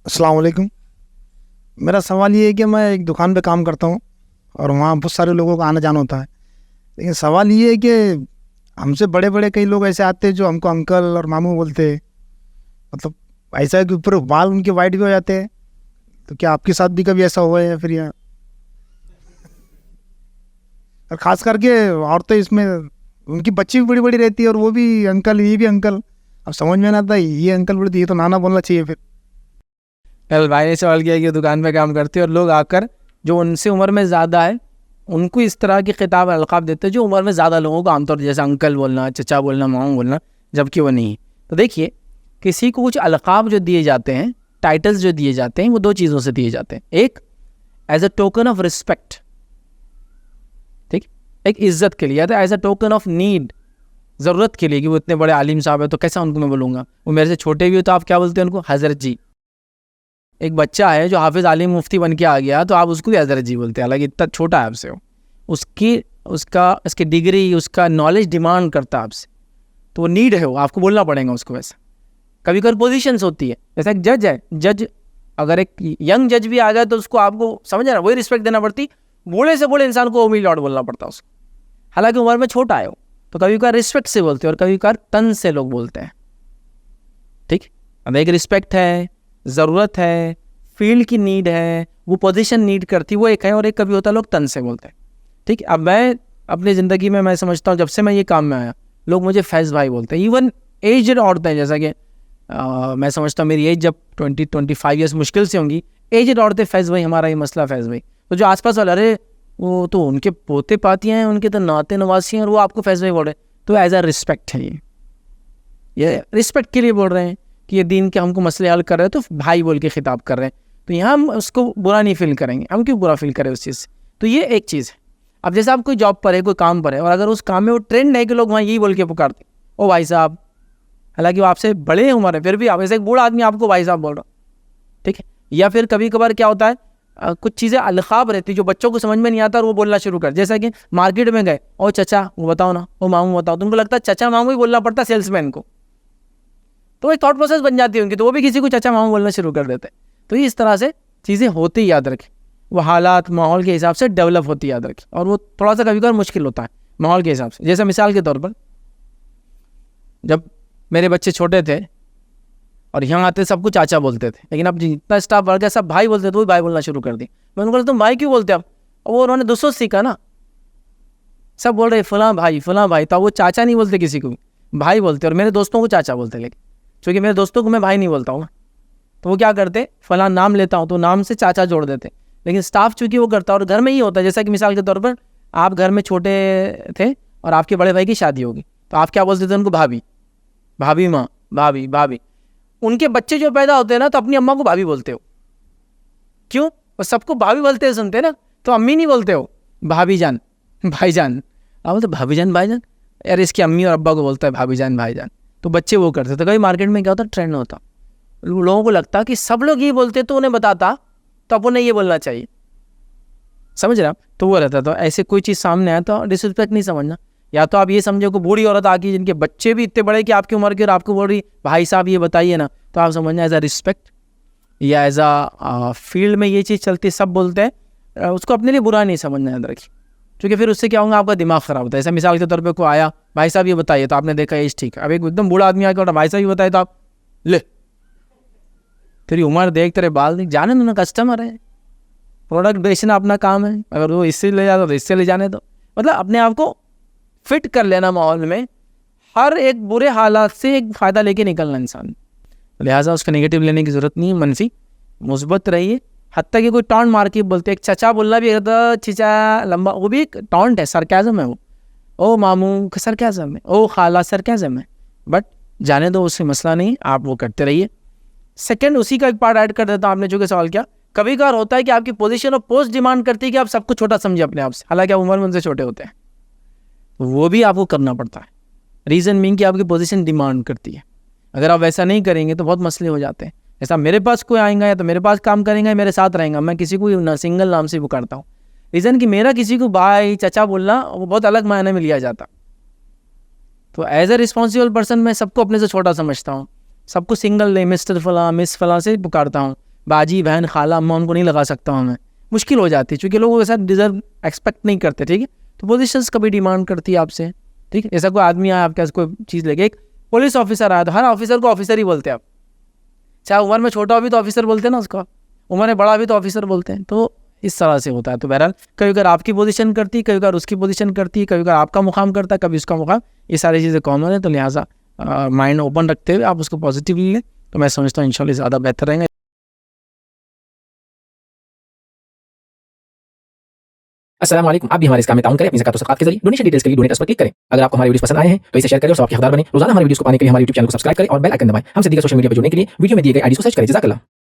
अस्सलाम वालेकुम। मेरा सवाल ये है कि मैं एक दुकान पे काम करता हूँ और वहाँ बहुत सारे लोगों का आना जाना होता है। लेकिन सवाल ये है कि हमसे बड़े बड़े कई लोग ऐसे आते हैं जो हमको अंकल और मामू बोलते हैं। मतलब ऐसा है कि ऊपर बाल उनके वाइट भी हो जाते हैं। तो क्या आपके साथ भी कभी ऐसा हुआ है या फिर या और ख़ास करके औरतें इसमें उनकी बच्ची भी बड़ी बड़ी रहती है और वो भी अंकल, ये भी अंकल। अब समझ में नहीं आता, ये अंकल बोलते ये तो नाना बोलना चाहिए फिर। कल भाई ने सवाल किया कि दुकान पे काम करते हैं और लोग आकर जो उनसे उम्र में ज़्यादा है उनको इस तरह की खिताब अलक़ाब देते हैं जो उम्र में ज़्यादा लोगों को आमतौर पर जैसे अंकल बोलना, चचा बोलना, मामू बोलना, जबकि वो नहीं। तो देखिए, किसी को कुछ अलक़ाब जो दिए जाते हैं, टाइटल्स जो दिए जाते हैं, वो दो चीज़ों से दिए जाते हैं। एक as a token of respect, ठीक, एक इज़्ज़त के लिए, या तो as a token of need, ज़रूरत के लिए कि वो इतने बड़े आलिम साहब है तो कैसा उनको मैं बोलूँगा। वो मेरे से छोटे भी हो तो आप क्या बोलते हैं उनको? हज़रत जी। एक बच्चा है जो हाफिज़ आलिम मुफ्ती बन के आ गया तो आप उसको भी हज़रत जी बोलते हैं, हालांकि इतना छोटा है आपसे। वो उसकी डिग्री, उसका नॉलेज डिमांड करता है आपसे, तो वो नीड है, वो आपको बोलना पड़ेगा उसको। वैसा कभी कभी पोजीशंस होती है, जैसा एक जज है, जज अगर एक यंग जज भी आ गया तो उसको आपको समझ रहा, वही रिस्पेक्ट देना पड़ती। बूढ़े से बूढ़े इंसान को ओ माय लॉर्ड बोलना पड़ता है उसको, हालांकि उम्र में छोटा है वो। तो कभी कभार रिस्पेक्ट से बोलते हैं और कभी कभार तन से लोग बोलते हैं, ठीक। अब एक रिस्पेक्ट है, ज़रूरत है, फील्ड की नीड है, वो पोजीशन नीड करती, वो एक है। और एक कभी होता है लोग तन से बोलते हैं, ठीक। अब मैं अपनी ज़िंदगी में मैं समझता हूँ जब से मैं ये काम में आया लोग मुझे फैज़ भाई बोलते हैं। इवन एजड औरतें, जैसा कि मैं समझता हूँ मेरी एज जब 20-25 ईयर्स मुश्किल से होंगी, एजड औरतें फैज़ भाई, हमारा ये मसला फैज़ भाई। तो जो आसपास वाले, अरे वो तो उनके पोते पातियाँ हैं, उनके तो नाते नवासी हैं और वो आपको फैज़ भाई बोल रहे हैं, तो एज अ रिस्पेक्ट है। ये रिस्पेक्ट के लिए बोल रहे हैं कि ये दीन के हमको मसले हल कर रहे हैं तो भाई बोल के खिताब कर रहे हैं, तो यहाँ हम उसको बुरा नहीं फील करेंगे। हम क्यों बुरा फील करें उस चीज़ से? तो ये एक चीज़ है। अब जैसे आप कोई जॉब पर है, कोई काम पर है, और अगर उस काम में वो ट्रेंड है कि लोग वहाँ यही बोल के पुकारते, ओ भाई साहब, हालांकि वो आपसे बड़े उम्र है, फिर भी आप ऐसे एक बूढ़ा आदमी आपको भाई साहब बोल रहा, ठीक है। या फिर कभी कभार क्या होता है, कुछ चीज़ें अलखाब रहती जो बच्चों को समझ में नहीं आता और वो बोलना शुरू कर, जैसा कि मार्केट में गए, ओ चचा वो बताओ ना, ओ मामू बताओ, तो उनको लगता है चचा मामू ही बोलना पड़ता सेल्समैन को, तो एक थॉट प्रोसेस बन जाती है उनकी, तो वो भी किसी को चचा मामू बोलना शुरू कर देते हैं। तो इस तरह से चीज़ें होती, याद रखें, वो हालात माहौल के हिसाब से डेवलप होती, याद रखें। और वो थोड़ा सा कभी कभार मुश्किल होता है माहौल के हिसाब से। जैसे मिसाल के तौर पर, जब मेरे बच्चे छोटे थे और यहाँ आते सबको चाचा बोलते थे, लेकिन अब जितना स्टाफ बढ़ गया सब भाई बोलते थे, तो भी भाई बोलना शुरू कर दी। मैं उनको तुम भाई क्यों बोलते अब? और वो उन्होंने दूसरों सीखा ना, सब बोल रहे फलां भाई, तो वो चाचा नहीं बोलते, किसी को भी भाई बोलते। और मेरे दोस्तों को चाचा बोलते, लेकिन चूँकि मेरे दोस्तों को मैं भाई नहीं बोलता हूँ ना, तो वो क्या करते, फलां नाम लेता हूँ तो नाम से चाचा जोड़ देते। लेकिन स्टाफ चूँकि वो करता है, और घर में ही होता है, जैसा कि मिसाल के तौर पर आप घर में छोटे थे और आपके बड़े भाई की शादी होगी, तो आप क्या बोलते थे उनको? भाभी, भाभी माँ, भाभी। उनके बच्चे जो पैदा होते हैं ना, तो अपनी अम्मा को भाभी बोलते हो। क्यों? वो सबको भाभी बोलते हैं, सुनते ना, तो अम्मी नहीं बोलते हो, भाभी जान, भाईजान। आप बोलते भाभी जान, भाईजान, यार इसकी अम्मी और अब्बा को बोलता है भाभी जान, भाईजान। तो बच्चे वो करते। तो कभी मार्केट में क्या होता, ट्रेंड होता, लोगों को लगता कि सब लोग ये बोलते, तो उन्हें बताता तो अब उन्हें ये बोलना चाहिए, समझ रहे आप? तो वो रहता। तो ऐसे कोई चीज़ सामने आया तो डिसरिस्पेक्ट नहीं समझना। या तो आप ये समझो कि बूढ़ी औरत आके जिनके बच्चे भी इतने बड़े कि आपकी उम्र के, और आपको बोल रही भाई साहब ये बताइए ना, तो आप समझना एज अ रिस्पेक्ट या एज अ फील्ड में ये चीज़ चलती, सब बोलते हैं, उसको अपने लिए बुरा नहीं समझना, याद रखिए। क्योंकि फिर उससे क्या होगा, आपका दिमाग ख़राब होता है। ऐसा मिसाल के तौर पे कोई आया, भाई साहब ये बताइए, तो आपने देखा एज ठीक है। अब एक एकदम बूढ़ा आदमी आकर भाई साहब ये बताए, तो आप ले, तेरी उम्र देख, तेरे बाल देख, जाने दो ना, कस्टमर है, प्रोडक्ट बेचना अपना काम है, अगर वो इससे ले जाता तो इससे ले जाने दो। मतलब अपने आप को फिट कर लेना माहौल में, हर एक बुरे हालात से एक फ़ायदा लेके निकलना इंसान। लिहाजा उसका नेगेटिव लेने की ज़रूरत नहीं है, मनफी मुस्बत रहिए। हत्ता कि कोई टॉन्ट मार के बोलते, एक चचा बोलना भी तो चिचा लंबा, वो भी एक टॉन्ट है, सरकाज़म है वो। ओ मामू सरकाज़म है, ओ खाला सरकाज़म है, बट जाने दो, उससे मसला नहीं, आप वो करते रहिए। सेकंड, उसी का एक पार्ट ऐड कर देता हूँ, आपने जो कि सवाल किया, कभी कभार होता है कि आपकी पोजीशन और पोस्ट डिमांड करती है कि आप सबको छोटा समझे अपने आप से, हालांकि आप उम्र में उनसे छोटे होते हैं, तो वो भी आपको करना पड़ता है। रीज़न मीन कि आपकी पोजीशन डिमांड करती है। अगर आप वैसा नहीं करेंगे तो बहुत मसले हो जाते हैं। ऐसा मेरे पास कोई आएगा या तो मेरे पास काम करेंगे या मेरे साथ रहेगा, मैं किसी को ना सिंगल नाम से पुकारता हूँ। रीज़न कि मेरा किसी को भाई चाचा बोलना वो बहुत अलग मायने में लिया जाता। तो एज अ रिस्पॉन्सिबल पर्सन मैं सबको अपने से छोटा समझता हूँ, सबको सिंगल नहीं, मिस्टर फला मिस फला से पुकारता हूँ। बाजी बहन खाला अम्मा उनको नहीं लगा सकता हूँ मैं, मुश्किल हो जाती है क्योंकि लोग वैसा डिजर्व एक्सपेक्ट नहीं करते, ठीक है। तो पोजीशंस कभी डिमांड करती है आपसे, ठीक है। ऐसा कोई आदमी आया आपके पास कोई चीज़ लेके, एक पुलिस ऑफिसर आया, तो हर ऑफिसर को ऑफिसर ही बोलते हैं आप, चाहे उम्र में छोटा हो भी तो ऑफिसर बोलते हैं ना उसको, उम्र में बड़ा भी तो ऑफिसर बोलते हैं। तो इस तरह से होता है। तो बहरहाल कभी अगर आपकी पोजीशन करती, कभी अगर उसकी पोजीशन करती, कभी अगर आपका मुकाम करता, कभी उसका मुकाम, ये सारी चीज़ें कॉमन है। तो लिहाजा माइंड ओपन रखते हुए आप उसको पॉजिटिवली लें, तो मैं समझता हूँ इंशाल्लाह ज़्यादा बेहतर रहेंगे। अस्सलाम वालेकुम। आप भी हमारे इस काम में ताउन करें अपनी ज़कात व सदक़ात के जरिए। डोनेशन डिटेल्स के लिए डोनेट पर क्लिक करें। अगर आपको हमारे वीडियोस पसंद आए हैं तो इसे शेयर करें और सबके हकदार बने। रोजाना हमारे वीडियोस को पाने के लिए हमारे यूट्यूब चैनल को सब्सक्राइब करें और बेल आइकन दबाएं। हमसे दीगर सोशल मीडिया पर जुड़ने के लिए वीडियो में दिए गए आईडी को सर्च करें। जज़ाकल्लाह।